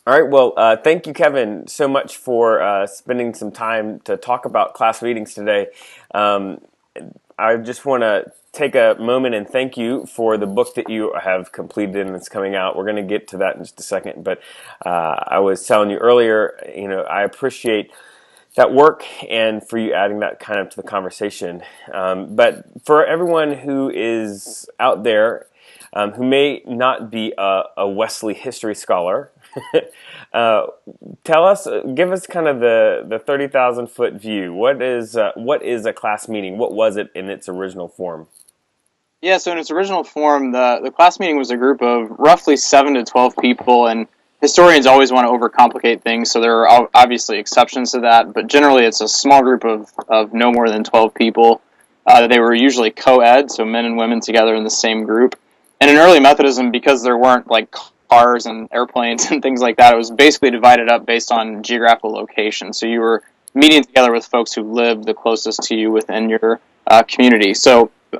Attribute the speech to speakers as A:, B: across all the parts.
A: All right. Well, thank you, Kevin, so much for spending some time to talk about class meetings today. Um, I just want to take a moment and thank you for the book that you have completed and it's coming out. We're going to get to that in just a second. But I was telling you earlier, I appreciate that work and for you adding that kind of to the conversation. But for everyone who is out there who may not be a Wesley history scholar, uh, give us kind of the 30,000 foot view. What is a class meeting? What was it in its original form?
B: Yeah, so in its original form, the class meeting was a group of roughly 7 to 12 people, and historians always want to overcomplicate things, so there are obviously exceptions to that, but generally it's a small group of no more than 12 people. They were usually co-ed, so men and women together in the same group. And in early Methodism, because there weren't like cars and airplanes and things like that, it was basically divided up based on geographical location. So you were meeting together with folks who lived the closest to you within your community.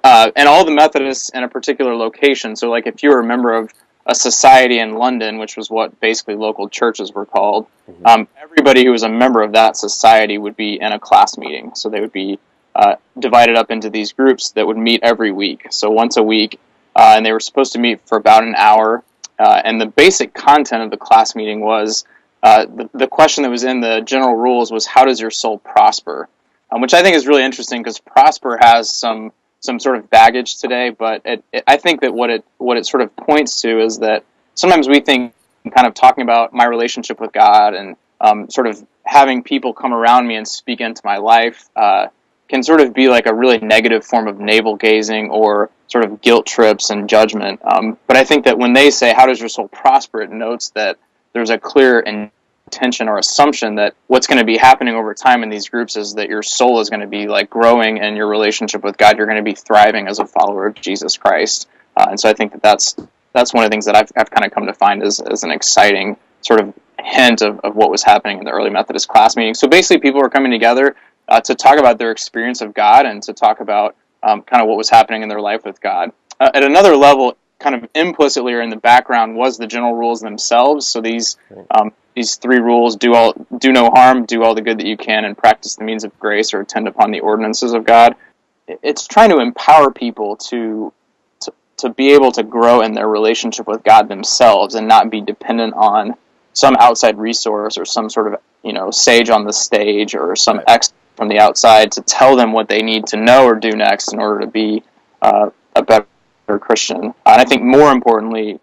B: And all the Methodists in a particular location. So, like, if you were a member of a society in London, which was what basically local churches were called, everybody who was a member of that society would be in a class meeting. So they would be divided up into these groups that would meet every week. So once a week, and they were supposed to meet for about an hour. And the basic content of the class meeting was the question that was in the general rules was, how does your soul prosper? Which I think is really interesting because prosper has some sort of baggage today, but I think that what it sort of points to is that sometimes we think kind of talking about my relationship with God and sort of having people come around me and speak into my life can sort of be like a really negative form of navel gazing or sort of guilt trips and judgment. But I think that when they say, how does your soul prosper, it notes that there's a clear intention or assumption that what's going to be happening over time in these groups is that your soul is going to be like growing in your relationship with God. You're going to be thriving as a follower of Jesus Christ. And so I think that that's one of the things that I've kind of come to find as an exciting sort of hint of what was happening in the early Methodist class meeting. So basically people were coming together to talk about their experience of God and to talk about kind of what was happening in their life with God. At another level, kind of implicitly or in the background was the general rules themselves. So these three rules: do no harm, do all the good that you can, and practice the means of grace or attend upon the ordinances of God. It's trying to empower people to be able to grow in their relationship with God themselves and not be dependent on some outside resource or some sort of sage on the stage or some expert from the outside to tell them what they need to know or do next in order to be a better Christian. And I think more importantly,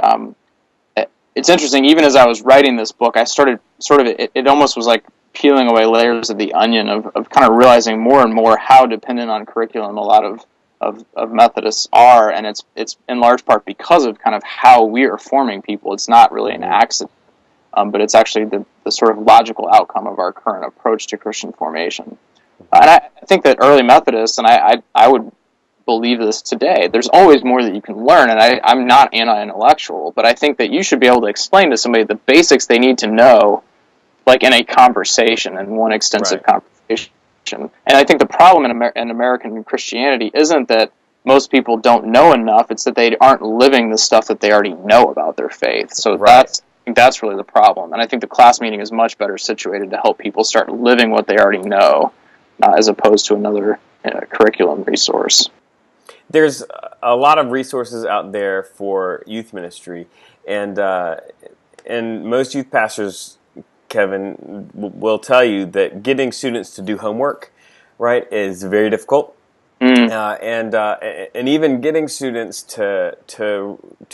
B: it's interesting, even as I was writing this book, I started it almost was like peeling away layers of the onion of kind of realizing more and more how dependent on curriculum a lot of Methodists are, and it's in large part because of kind of how we are forming people. It's not really an accident, but it's actually the sort of logical outcome of our current approach to Christian formation. And I think that early Methodists, and I would believe this today, there's always more that you can learn, and I'm not anti-intellectual, but I think that you should be able to explain to somebody the basics they need to know, like in a conversation, in one extensive conversation. And I think the problem in American Christianity isn't that most people don't know enough, it's that they aren't living the stuff that they already know about their faith. So I think that's really the problem. And I think the class meeting is much better situated to help people start living what they already know, as opposed to another curriculum resource.
A: There's a lot of resources out there for youth ministry, and most youth pastors, Kevin, will tell you that getting students to do homework, right, is very difficult, and even getting students to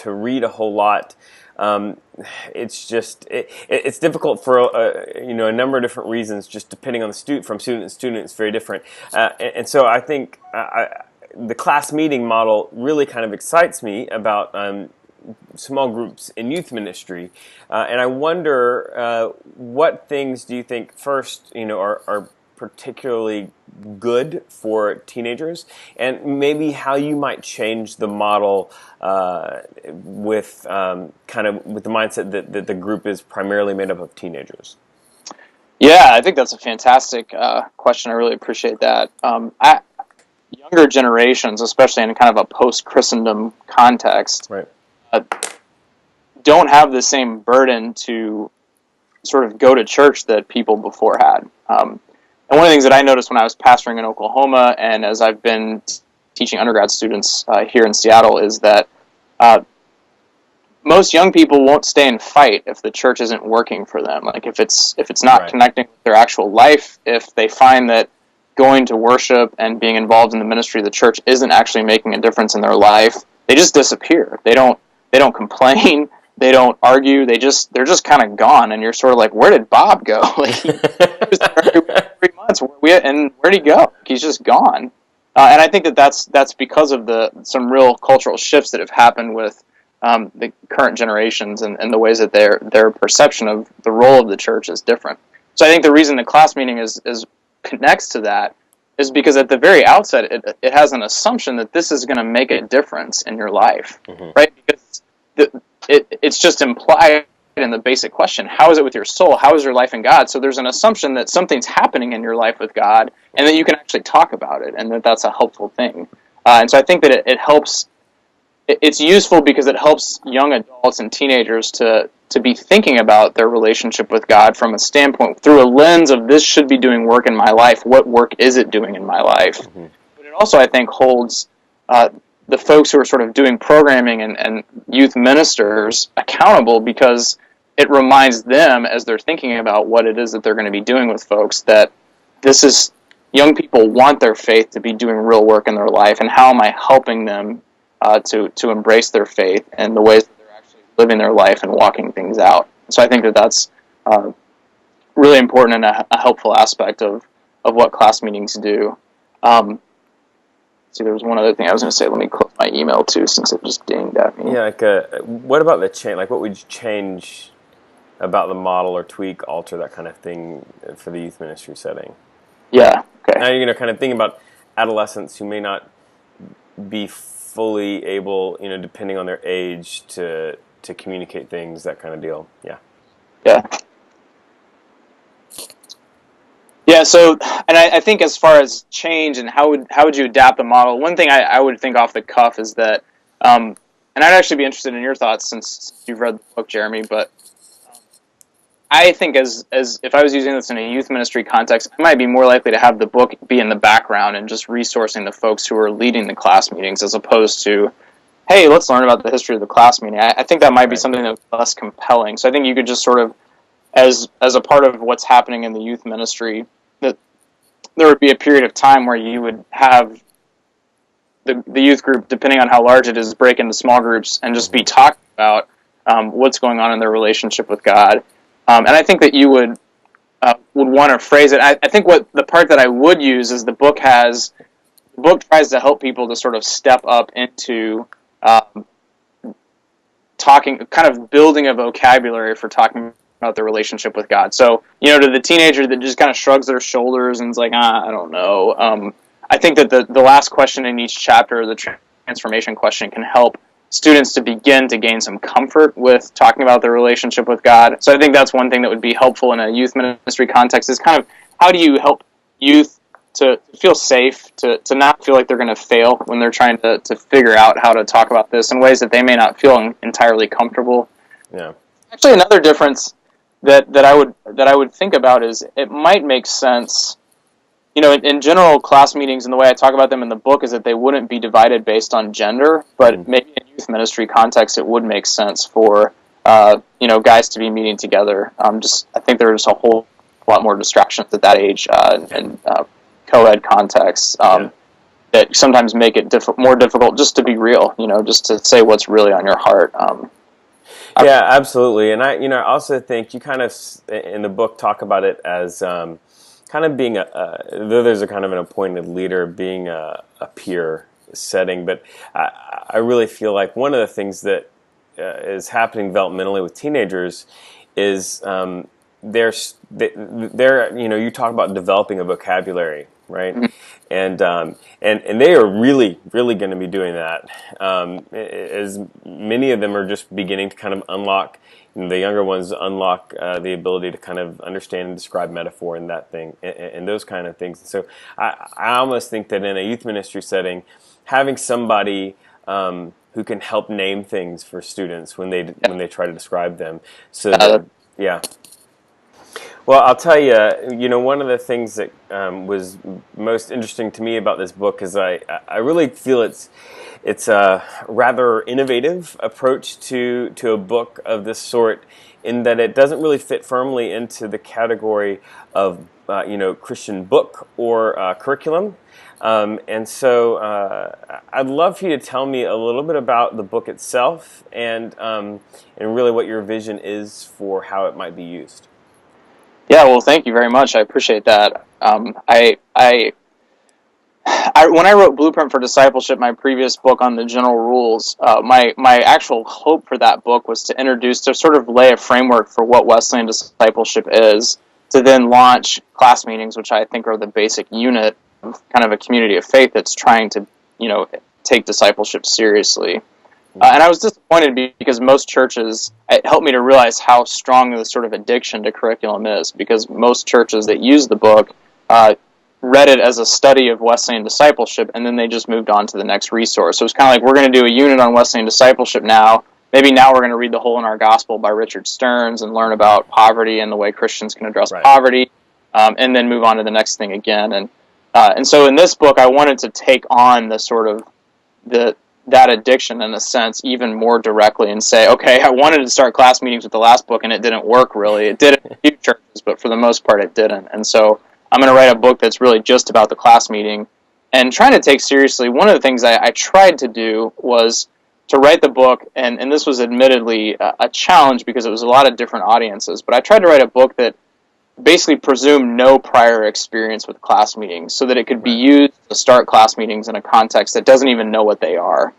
A: read a whole lot. It's difficult for a number of different reasons, just depending on the student. From student to student, it's very different, and so I think the class meeting model really kind of excites me about small groups in youth ministry, and I wonder what things do you think first are particularly good for teenagers, and maybe how you might change the model with with the mindset that the group is primarily made up of teenagers.
B: Yeah, I think that's a fantastic question. I really appreciate that. Younger generations, especially in kind of a post-Christendom context,
A: Right.
B: don't have the same burden to sort of go to church that people before had. And one of the things that I noticed when I was pastoring in Oklahoma, and as I've been teaching undergrad students here in Seattle, is that most young people won't stay and fight if the church isn't working for them. Like if it's not
A: Right.
B: connecting with their actual life, if they find that going to worship and being involved in the ministry of the church isn't actually making a difference in their life, they just disappear. They don't complain. They don't argue. They're just kind of gone, and you're sort of like, where did Bob go? Like he was there 3 months, and where'd he go? He's just gone. And I think that's because of some real cultural shifts that have happened with the current generations and the ways that their perception of the role of the church is different. So I think the reason the class meeting is connects to that is because at the very outset it has an assumption that this is going to make a difference in your life, right? Because it's just implied in the basic question, how is it with your soul? How is your life in God? So there's an assumption that something's happening in your life with God and that you can actually talk about it and that's a helpful thing. And so I think that it helps. It's useful because it helps young adults and teenagers to be thinking about their relationship with God from a standpoint, through a lens of this should be doing work in my life. What work is it doing in my life? But it also, I think, holds the folks who are sort of doing programming and youth ministers accountable, because it reminds them, as they're thinking about what it is that they're going to be doing with folks, that this is, young people want their faith to be doing real work in their life, and how am I helping them to embrace their faith and the ways that they're actually living their life and walking things out. So I think that that's really important and a helpful aspect of what class meetings do. See, there was one other thing I was going to say. Let me close my email too, since it just dinged at me.
A: Yeah, like what about the change? Like, what would you change about the model, or tweak, alter, that kind of thing for the youth ministry setting?
B: Yeah. Okay.
A: Now you're kind of thinking about adolescents who may not be fully able, depending on their age, to communicate things, that kind of deal. Yeah.
B: Yeah. Yeah, so, and I think as far as change and how would you adapt the model, one thing I would think off the cuff is that, and I'd actually be interested in your thoughts since you've read the book, Jeremy, but I think as if I was using this in a youth ministry context, I might be more likely to have the book be in the background and just resourcing the folks who are leading the class meetings, as opposed to, hey, let's learn about the history of the class meeting. I think that might be something that's less compelling. So I think you could just sort of, as a part of what's happening in the youth ministry, that there would be a period of time where you would have the youth group, depending on how large it is, break into small groups and just be talking about what's going on in their relationship with God. And I think that you would want to phrase it. I think what the part that I would use is the book tries to help people to sort of step up into talking, kind of building a vocabulary for talking about their relationship with God. So, to the teenager that just kind of shrugs their shoulders and is like, I don't know. I think that the last question in each chapter, the transformation question, can help students to begin to gain some comfort with talking about their relationship with God. So I think that's one thing that would be helpful in a youth ministry context, is kind of how do you help youth to feel safe, to not feel like they're going to fail when they're trying to figure out how to talk about this in ways that they may not feel entirely comfortable.
A: Yeah.
B: Actually, another difference that I would think about is it might make sense. In general, class meetings, and the way I talk about them in the book, is that they wouldn't be divided based on gender, but maybe in youth ministry context, it would make sense for guys to be meeting together. I think there's a whole lot more distractions at that age and co-ed contexts that sometimes make it more difficult just to be real. Just to say what's really on your heart.
A: Yeah, absolutely. And I also think you kind of in the book talk about it as kind of being though there's a kind of an appointed leader, being a peer setting. But I really feel like one of the things that is happening developmentally with teenagers is they're you talk about developing a vocabulary, right? And they are really going to be doing that. As many of them are just beginning to kind of unlock. The younger ones unlock the ability to kind of understand and describe metaphor and that thing and those kind of things. So I almost think that in a youth ministry setting, having somebody who can help name things for students when they try to describe them. So that, yeah. Well, I'll tell you, one of the things that was most interesting to me about this book is I really feel it's a rather innovative approach to a book of this sort, in that it doesn't really fit firmly into the category of Christian book or curriculum. And so I'd love for you to tell me a little bit about the book itself and really what your vision is for how it might be used.
B: Yeah, well, thank you very much. I appreciate that. When I wrote Blueprint for Discipleship, my previous book on the general rules, my actual hope for that book was to sort of lay a framework for what Wesleyan discipleship is, to then launch class meetings, which I think are the basic unit of kind of a community of faith that's trying to, take discipleship seriously. And I was disappointed because most churches, it helped me to realize how strong the sort of addiction to curriculum is, because most churches that use the book read it as a study of Wesleyan discipleship, and then they just moved on to the next resource. So it's kind of like, we're going to do a unit on Wesleyan discipleship now. Maybe now we're going to read The Hole in Our Gospel by Richard Stearns and learn about poverty and the way Christians can address poverty, and then move on to the next thing again. And so in this book, I wanted to take on the sort of that addiction, in a sense, even more directly, and say, okay, I wanted to start class meetings with the last book, and it didn't work really. It did in a few churches, but for the most part, it didn't. And so I'm going to write a book that's really just about the class meeting, and trying to take seriously. One of the things I tried to do was to write the book, and this was admittedly a challenge because it was a lot of different audiences, but I tried to write a book that basically presumed no prior experience with class meetings, so that it could be used to start class meetings in a context that doesn't even know what they are,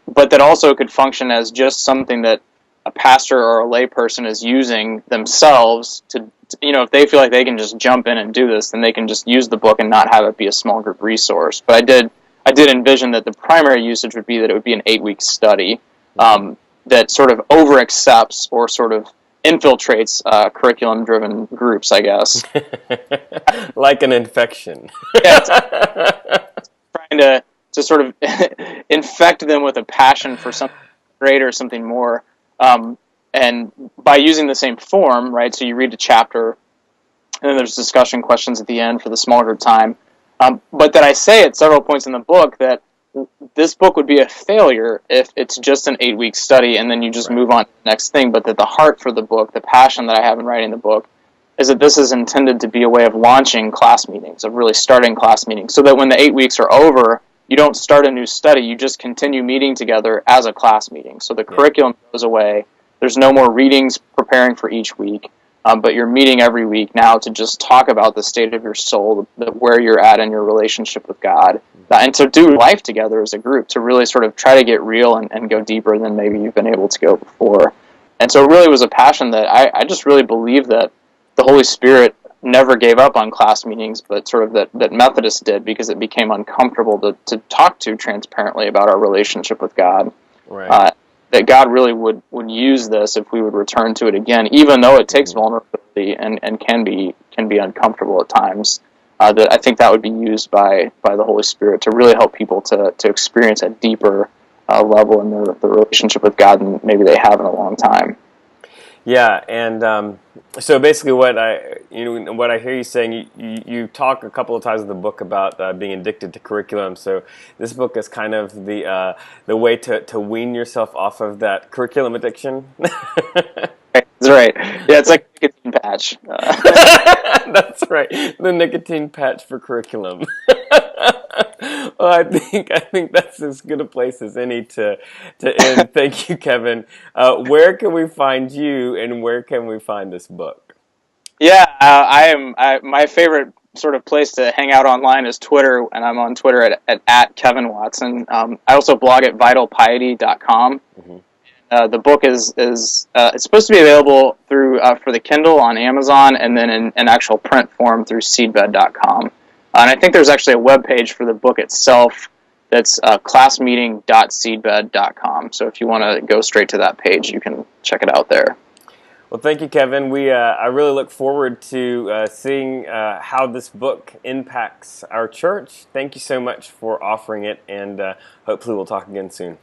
B: but that also could function as just something that a pastor or a layperson is using themselves to, if they feel like they can just jump in and do this, then they can just use the book and not have it be a small group resource. But I did envision that the primary usage would be that it would be an 8-week study that sort of over-accepts or sort of infiltrates curriculum-driven groups, I guess.
A: Like an infection.
B: Yeah, trying to sort of infect them with a passion for something greater, something more. And by using the same form, right, so you read a chapter, and then there's discussion questions at the end for the small group time. But that I say at several points in the book that this book would be a failure if it's just an 8-week study and then you just move on to the next thing, but that the heart for the book, the passion that I have in writing the book, is that this is intended to be a way of launching class meetings, of really starting class meetings, so that when the 8 weeks are over, you don't start a new study, you just continue meeting together as a class meeting. So the curriculum goes away, there's no more readings preparing for each week, but you're meeting every week now to just talk about the state of your soul, where you're at in your relationship with God, and to do life together as a group, to really sort of try to get real and go deeper than maybe you've been able to go before. And so it really was a passion that I just really believe that the Holy Spirit never gave up on class meetings, but sort of that Methodists did, because it became uncomfortable to talk to transparently about our relationship with God.
A: Right.
B: That God really would use this if we would return to it again, even though it takes vulnerability and can be uncomfortable at times. That I think that would be used by the Holy Spirit to really help people to experience a deeper level in their relationship with God than maybe they have in a long time.
A: Yeah, and so basically, what I hear you saying, you talk a couple of times in the book about being addicted to curriculum. So this book is kind of the way to wean yourself off of that curriculum addiction.
B: That's right. Yeah, it's like a nicotine patch.
A: That's right, the nicotine patch for curriculum. Well, I think that's as good a place as any to end. Thank you, Kevin. Where can we find you, and where can we find this book?
B: Yeah, my favorite sort of place to hang out online is Twitter, and I'm on Twitter at Kevin Watson. I also blog at vitalpiety.com. Mm-hmm. The book is it's supposed to be available through for the Kindle on Amazon, and then in actual print form through seedbed.com. And I think there's actually a web page for the book itself that's classmeeting.seedbed.com. So if you want to go straight to that page, you can check it out there.
A: Well, thank you, Kevin. I really look forward to seeing how this book impacts our church. Thank you so much for offering it, and hopefully we'll talk again soon.